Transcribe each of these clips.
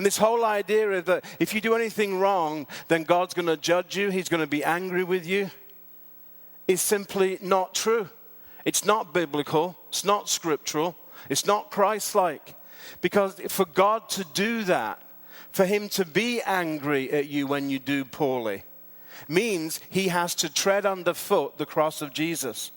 And this whole idea of that if you do anything wrong, then God's going to judge you, he's going to be angry with you, is simply not true. It's not biblical, it's not scriptural, it's not Christ-like. Because for God to do that, for him to be angry at you when you do poorly, means he has to tread underfoot the cross of Jesus.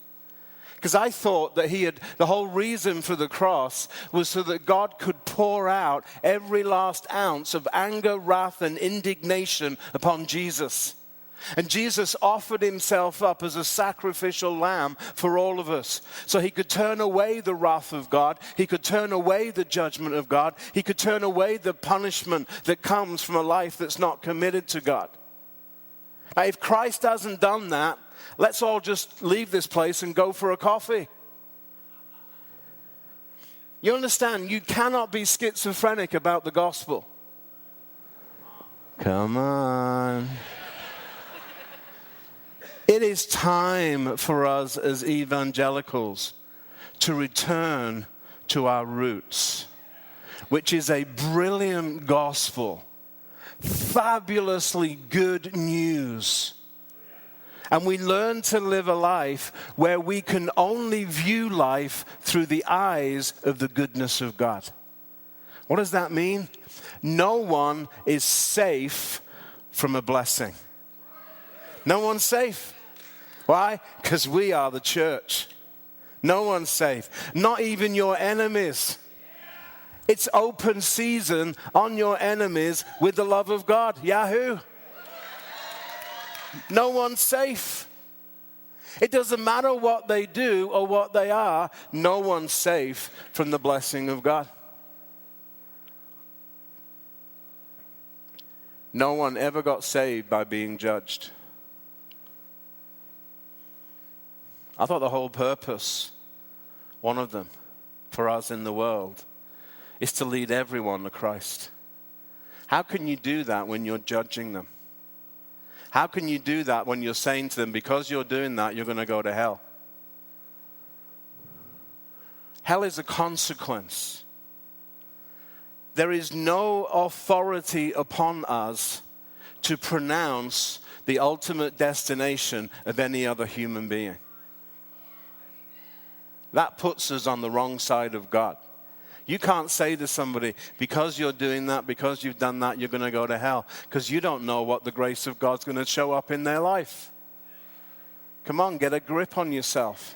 Because I thought that the whole reason for the cross was so that God could pour out every last ounce of anger, wrath, and indignation upon Jesus. And Jesus offered himself up as a sacrificial lamb for all of us. So he could turn away the wrath of God. He could turn away the judgment of God. He could turn away the punishment that comes from a life that's not committed to God. Now, if Christ hasn't done that, let's all just leave this place and go for a coffee. You understand, you cannot be schizophrenic about the gospel. Come on. It is time for us as evangelicals to return to our roots, which is a brilliant gospel, fabulously good news. And we learn to live a life where we can only view life through the eyes of the goodness of God. What does that mean? No one is safe from a blessing. No one's safe. Why? Because we are the church. No one's safe. Not even your enemies. It's open season on your enemies with the love of God. Yahoo! No one's safe. It doesn't matter what they do or what they are. No one's safe from the blessing of God. No one ever got saved by being judged. I thought the whole purpose, one of them, for us in the world, is to lead everyone to Christ. How can you do that when you're judging them? How can you do that when you're saying to them, because you're doing that, you're going to go to hell? Hell is a consequence. There is no authority upon us to pronounce the ultimate destination of any other human being. That puts us on the wrong side of God. You can't say to somebody, because you're doing that, because you've done that, you're going to go to hell. Because you don't know what the grace of God's going to show up in their life. Come on, get a grip on yourself.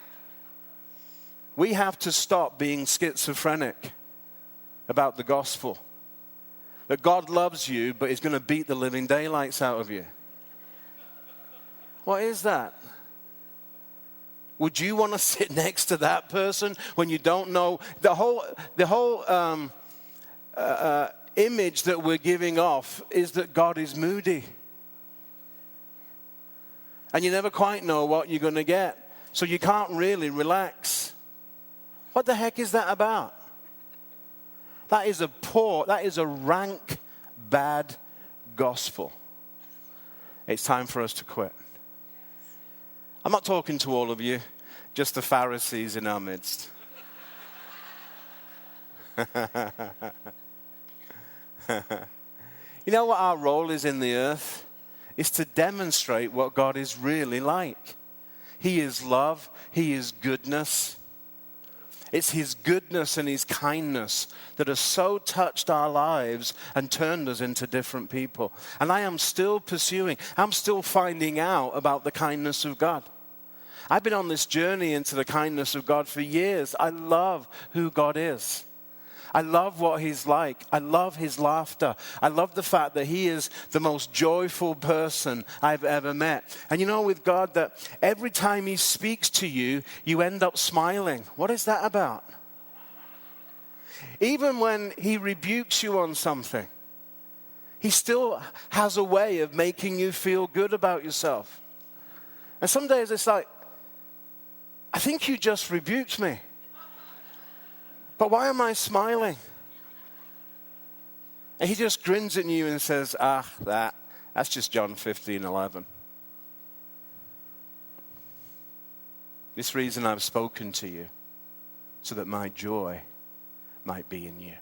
We have to stop being schizophrenic about the gospel. That God loves you, but he's going to beat the living daylights out of you. What is that? Would you want to sit next to that person when you don't know? The whole image that we're giving off is that God is moody. And you never quite know what you're going to get. So you can't really relax. What the heck is that about? That is a rank, bad gospel. It's time for us to quit. I'm not talking to all of you, just the Pharisees in our midst. You know what our role is in the earth? Is to demonstrate what God is really like. He is love. He is goodness. It's his goodness and his kindness that has so touched our lives and turned us into different people. And I am still pursuing, I'm still finding out about the kindness of God. I've been on this journey into the kindness of God for years. I love who God is. I love what he's like. I love his laughter. I love the fact that he is the most joyful person I've ever met. And you know with God that every time he speaks to you, you end up smiling. What is that about? Even when he rebukes you on something, he still has a way of making you feel good about yourself. And some days it's like, I think you just rebuked me. But why am I smiling? And he just grins at you and says, that's just John 15:11. This reason I've spoken to you, so that my joy might be in you.